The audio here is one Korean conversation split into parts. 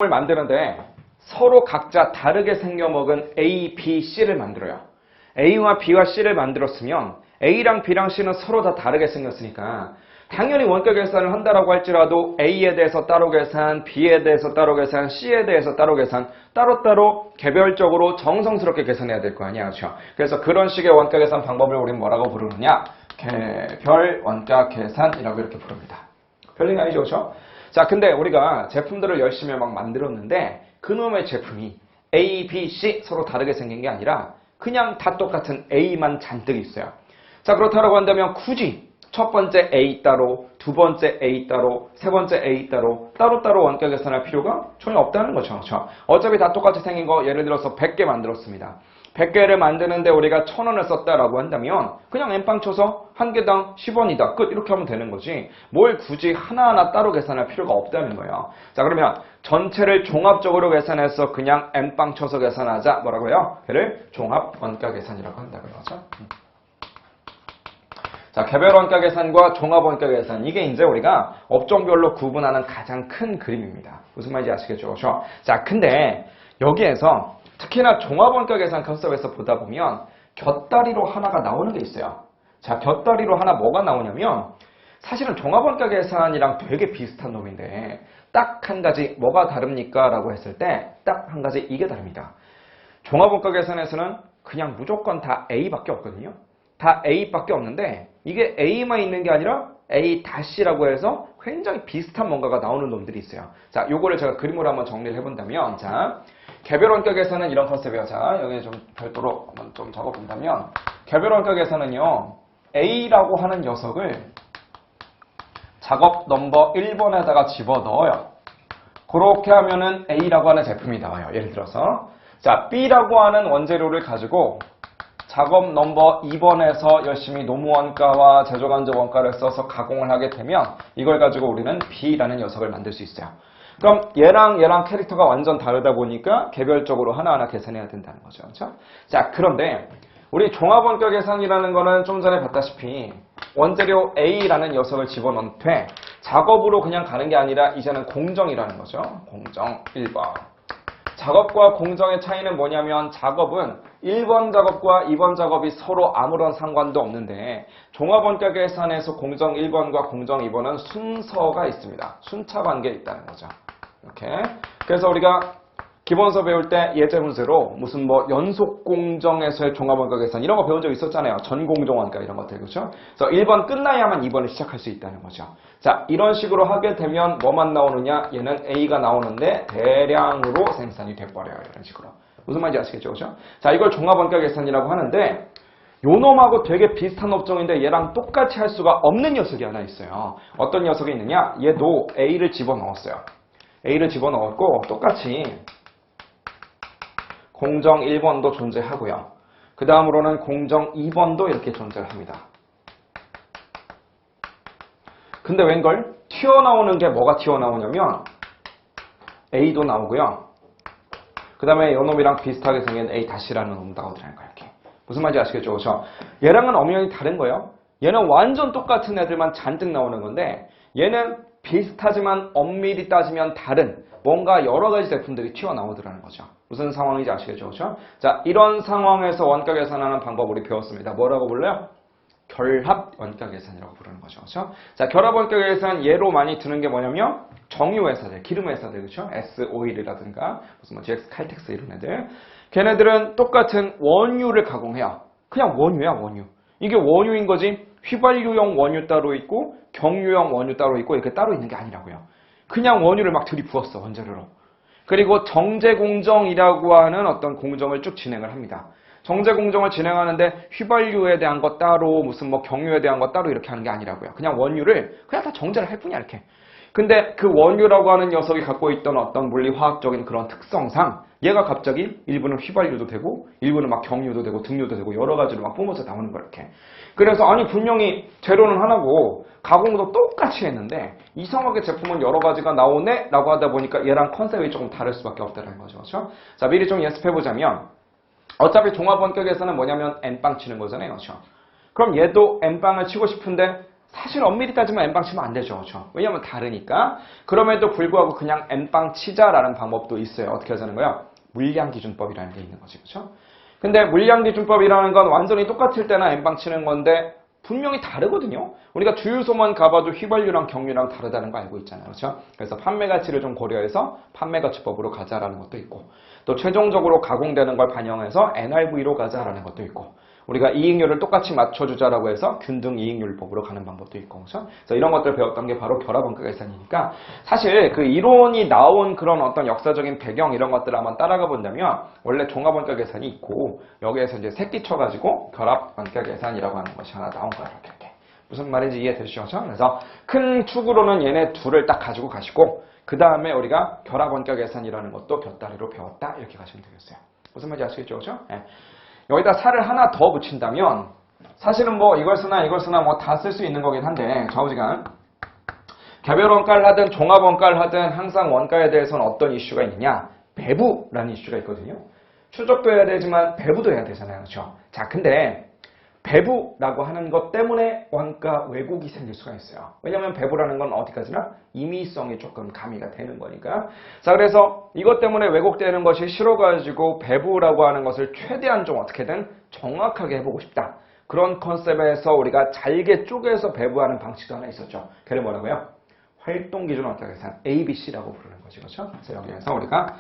을 만드는데 서로 각자 다르게 생겨먹은 A, B, C를 만들어요. A와 B와 C를 만들었으면 A랑 B랑 C는 서로 다 다르게 생겼으니까 당연히 원가 계산을 한다라고 할지라도 A에 대해서 따로 계산, B에 대해서 따로 계산, C에 대해서 따로 계산, 따로따로 개별적으로 정성스럽게 계산해야 될 거 아니야. 그렇죠? 그래서 그런 식의 원가 계산 방법을 우리는 뭐라고 부르느냐? 개별 원가 계산이라고 이렇게 부릅니다. 별일 아니죠. 그렇죠? 자, 근데 우리가 제품들을 열심히 막 만들었는데 그놈의 제품이 A, B, C 서로 다르게 생긴 게 아니라 그냥 다 똑같은 A만 잔뜩 있어요. 자, 그렇다고 한다면 굳이 첫 번째 A 따로, 두 번째 A 따로, 세 번째 A 따로 따로따로 원가 계산할 필요가 전혀 없다는 거죠. 그렇죠? 어차피 다 똑같이 생긴 거 예를 들어서 100개 만들었습니다. 100개를 만드는데 우리가 1,000원을 썼다라고 한다면 그냥 엠빵 쳐서 한 개당 10원이다. 끝. 이렇게 하면 되는 거지. 뭘 굳이 하나하나 따로 계산할 필요가 없다는 거예요. 자, 그러면 전체를 종합적으로 계산해서 그냥 엠빵 쳐서 계산하자. 뭐라고요? 걔를 종합 원가 계산이라고 한다고요. 그렇죠? 자, 개별 원가 계산과 종합 원가 계산. 이게 이제 우리가 업종별로 구분하는 가장 큰 그림입니다. 무슨 말인지 아시겠죠? 그렇죠? 자, 근데 여기에서 특히나 종합원가 계산 컨셉에서 보다 보면 곁다리로 하나가 나오는 게 있어요. 자, 곁다리로 하나 뭐가 나오냐면 사실은 종합원가 계산이랑 되게 비슷한 놈인데 딱 한 가지 뭐가 다릅니까? 라고 했을 때 딱 한 가지 이게 다릅니다. 종합원가 계산에서는 그냥 무조건 다 A밖에 없거든요. 다 A밖에 없는데 이게 A만 있는 게 아니라 A-라고 해서 굉장히 비슷한 뭔가가 나오는 놈들이 있어요. 자, 요거를 제가 그림으로 한번 정리를 해본다면 자, 개별 원가 계산은 이런 컨셉이에요. 자, 여기 좀 별도로 한번 좀 적어본다면 개별 원가 계산은요. A라고 하는 녀석을 작업 넘버 1번에다가 집어넣어요. 그렇게 하면은 A라고 하는 제품이 나와요. 예를 들어서 자, B라고 하는 원재료를 가지고 작업 넘버 2번에서 열심히 노무원가와 제조간접 원가를 써서 가공을 하게 되면 이걸 가지고 우리는 B라는 녀석을 만들 수 있어요. 그럼 얘랑 캐릭터가 완전 다르다 보니까 개별적으로 하나하나 계산해야 된다는 거죠. 그렇죠? 자, 그런데 우리 종합원가 계산이라는 거는 좀 전에 봤다시피 원재료 A라는 녀석을 집어넣되 작업으로 그냥 가는 게 아니라 이제는 공정이라는 거죠. 공정 1번. 작업과 공정의 차이는 뭐냐면 작업은 1번 작업과 2번 작업이 서로 아무런 상관도 없는데 종합원가 계산에서 공정 1번과 공정 2번은 순서가 있습니다. 순차 관계에 있다는 거죠. 이렇게. 그래서 우리가 기본서 배울 때 예제 문제로 무슨 뭐 연속 공정에서의 종합원가 계산 이런 거 배운 적 있었잖아요. 전공정원가 이런 것들. 그렇죠? 그래서 1번 끝나야만 2번을 시작할 수 있다는 거죠. 자, 이런 식으로 하게 되면 뭐만 나오느냐? 얘는 A가 나오는데 대량으로 생산이 돼버려요. 이런 식으로. 무슨 말인지 아시겠죠? 그렇죠? 자, 이걸 종합원가 계산이라고 하는데 요 놈하고 되게 비슷한 업종인데 얘랑 똑같이 할 수가 없는 녀석이 하나 있어요. 어떤 녀석이 있느냐? 얘도 A를 집어넣었어요. A를 집어넣었고 똑같이 공정 1번도 존재하고요. 그 다음으로는 공정 2번도 이렇게 존재를 합니다. 근데 웬걸? 튀어나오는 게 뭐가 튀어나오냐면 A도 나오고요. 그 다음에 요놈이랑 비슷하게 생긴 A-라는 놈 나오더라는 거예요. 이렇게. 무슨 말인지 아시겠죠? 그렇죠? 얘랑은 엄연히 다른 거예요. 얘는 완전 똑같은 애들만 잔뜩 나오는 건데 얘는 비슷하지만 엄밀히 따지면 다른 뭔가 여러 가지 제품들이 튀어나오더라는 거죠. 무슨 상황인지 아시겠죠? 그렇죠? 자, 이런 상황에서 원가 계산하는 방법 우리 배웠습니다. 뭐라고 불러요? 결합 원가 계산이라고 부르는 거죠. 그렇죠? 자, 결합 원가 계산 예로 많이 드는 게 뭐냐면 정유 회사들, 기름 회사들, 그렇죠? S-오일이라든가 무슨 뭐 GX 칼텍스 이런 애들. 걔네들은 똑같은 원유를 가공해요. 그냥 원유야, 원유. 이게 원유인 거지 휘발유용 원유 따로 있고 경유용 원유 따로 있고 이렇게 따로 있는 게 아니라고요. 그냥 원유를 막 들이부었어, 원재료로. 그리고 정제공정이라고 하는 어떤 공정을 쭉 진행을 합니다. 정제공정을 진행하는데 휘발유에 대한 것 따로 무슨 뭐 경유에 대한 것 따로 이렇게 하는 게 아니라고요. 그냥 원유를 그냥 다 정제를 할 뿐이야, 이렇게. 근데 그 원유라고 하는 녀석이 갖고 있던 어떤 물리화학적인 그런 특성상 얘가 갑자기 일부는 휘발유도 되고 일부는 막 경유도 되고 등유도 되고 여러 가지로 막 뿜어서 나오는 거야, 이렇게. 그래서 아니 분명히 재료는 하나고 가공도 똑같이 했는데 이상하게 제품은 여러 가지가 나오네? 라고 하다 보니까 얘랑 컨셉이 조금 다를 수밖에 없다는 거죠. 그렇죠? 자, 미리 좀 연습해보자면 어차피 종합원가 계산은 뭐냐면 N빵 치는 거잖아요. 그렇죠? 그럼 얘도 N빵을 치고 싶은데 사실 엄밀히 따지면 n빵 치면 안 되죠. 그렇죠? 왜냐하면 다르니까. 그럼에도 불구하고 그냥 n빵 치자라는 방법도 있어요. 어떻게 하자는 거예요? 물량기준법이라는 게 있는 거지. 그렇죠? 근데 물량기준법이라는 건 완전히 똑같을 때나 n빵 치는 건데 분명히 다르거든요. 우리가 주유소만 가봐도 휘발유랑 경유랑 다르다는 거 알고 있잖아요. 그렇죠? 그래서 판매 가치를 좀 고려해서 판매 가치법으로 가자라는 것도 있고 또 최종적으로 가공되는 걸 반영해서 NRV로 가자라는 것도 있고 우리가 이익률을 똑같이 맞춰주자라고 해서 균등 이익률법으로 가는 방법도 있고 그렇죠? 그래서 이런 것들 배웠던 게 바로 결합원가 계산이니까 사실 그 이론이 나온 그런 어떤 역사적인 배경 이런 것들을 한번 따라가 본다면 원래 종합원가 계산이 있고 여기에서 이제 새끼 쳐가지고 결합원가 계산이라고 하는 것이 하나 나온 거예요. 이렇게. 무슨 말인지 이해되시죠? 그래서 큰 축으로는 얘네 둘을 딱 가지고 가시고 그 다음에 우리가 결합원가 계산이라는 것도 곁다리로 배웠다 이렇게 가시면 되겠어요. 무슨 말인지 아시겠죠? 그렇죠? 네. 여기다 살을 하나 더 붙인다면 사실은 뭐 이걸 쓰나 뭐 다 쓸 수 있는 거긴 한데 좌우지간 개별 원가를 하든 종합 원가를 하든 항상 원가에 대해서는 어떤 이슈가 있느냐? 배부라는 이슈가 있거든요. 추적도 해야 되지만 배부도 해야 되잖아요. 그렇죠? 자, 근데 배부라고 하는 것 때문에 원가 왜곡이 생길 수가 있어요. 왜냐하면 배부라는 건 어디까지나 임의성이 조금 가미가 되는 거니까. 자, 그래서 이것 때문에 왜곡되는 것이 싫어가지고 배부라고 하는 것을 최대한 좀 어떻게든 정확하게 해보고 싶다. 그런 컨셉에서 우리가 잘게 쪼개서 배부하는 방식도 하나 있었죠. 걔를 뭐라고요? 활동기준 원가 계산 ABC라고 부르는 거죠. 그렇죠? 그래서 여기에서 우리가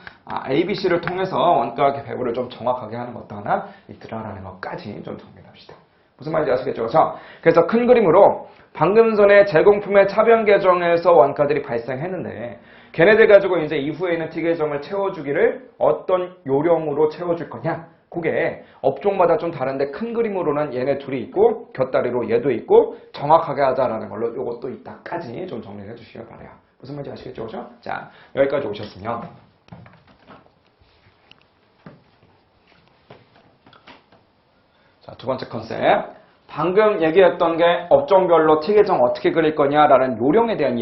ABC를 통해서 원가 배부를 좀 정확하게 하는 것도 하나 있더라라는 것까지 좀 정리합시다. 무슨 말인지 아시겠죠? 그렇죠? 그래서 큰 그림으로 방금 전에 제공품의 차변 계정에서 원가들이 발생했는데 걔네들 가지고 이제 이후에 있는 T 계정을 채워주기를 어떤 요령으로 채워줄 거냐? 그게 업종마다 좀 다른데 큰 그림으로는 얘네 둘이 있고 곁다리로 얘도 있고 정확하게 하자라는 걸로 요것도 있다까지 좀 정리를 해주시길 바라요. 무슨 말인지 아시겠죠? 그렇죠? 자, 여기까지 오셨으면 자, 두 번째 컨셉. 방금 얘기했던 게 업종별로 T 계정 어떻게 그릴 거냐라는 요령에 대한